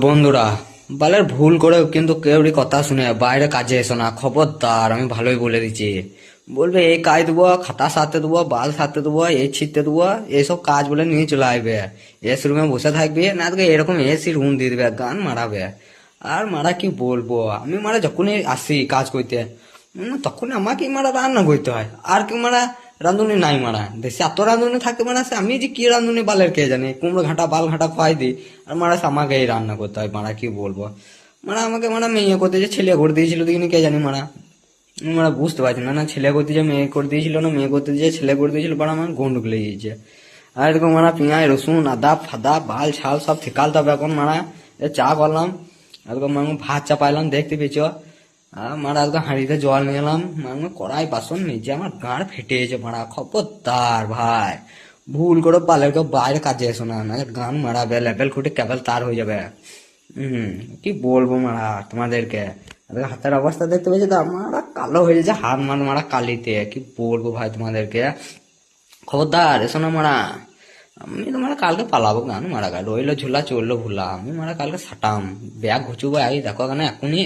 বন্ধুরা, বালের ভুল করে কিন্তু কেউরি কথা শুনে বাইরে কাজে এসো না, খবরদার। আমি ভালোই বলে দিচ্ছি। বলবে এই কাজ দেবো, খাতা সারতে দেবো, বাল সারতে দেবো, এই ছিটতে দেবো, এইসব কাজ বলে নিয়ে চলে আসবে। এসি রুমে বসে থাকবে না, তোকে এরকম এসি রুম দিয়ে দিবে, গান মারাবে। আর মারা কি বলবো, আমি মারা যখনই আসি কাজ করতে, তখন আমাকে মারা রান্না করতে হয়। আর কি মারা রাঁধুনি নাই মারা, দেশে এত রাঁধুনি থাকে মারা, সে আমি যে কি রাঁধুনি বালের কে জানি, কুমড়ো ঘাটা বাল ঘাটা খোয়াই দিই। আর মারা সে আমাকে এই রান্না করতে হয়, মারা কি বলবো। মারা আমাকে মারা মেয়ে করতে যে ছেলে করে দিয়েছিল দেখিনি কে জানি মারা। মারা বুঝতে পারছি না, না ছেলে করতে যে মেয়ে করে দিয়েছিল, না মেয়ে করতে যে ছেলে করে দিয়েছিল, মারা আমার গন্ডুক লেগে গেছে। আর এরকম মারা পেঁয়াজ রসুন আদা ফাদা বাল ছাল সব ঠিকালতে হবে এখন মারা। চা করলাম, এরকম ভাত চাপাইলাম দেখতে পেয়েছ। মারা আজকে হাঁড়িতে জল নিয়ে এলাম, কড়াই বাসন নিজে আমার গাঁড় ফেটে গেছে মারা। খবরদার ভাই, ভুল করে পালের কেউ বাইরে কাজে এসো না, না গান মারাবে, লেবেল খুঁটে কেবল তার হয়ে যাবে। কি বলবো মারা তোমাদেরকে। আজকে হাতের অবস্থা দেখতে পেয়েছি তো, মারা কালো হয়ে যাচ্ছে, হাত মারা কালিতে। কি বলবো ভাই তোমাদেরকে, খবরদার এসো না মারা। আমি তো মারা কালকে পালাবো, গান মারা গেল রইলো ঝুলা চললো ভুলা। আমি মারা কালকে সাটাম ব্যাগ ঘুচুবো, এই দেখো কেন এখনই।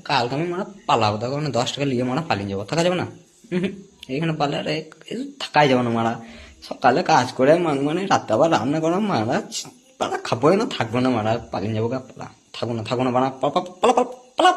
কালকে আমি মারা পালাবো, দেখো 10 টাকা নিয়ে মারা পালিয়ে যাবো, থাকা যাবে না। এইখানে পালে আর থাকাই যাবে না মারা। সকালে কাজ করে মানে রাত্রে আবার রান্না করা মারা। পালা খাবোই না, থাকবো না মারা, পালিয়ে যাবো গা, পালা থাকবো না, থাকবো না মারা, পালা পালা পালা পালা।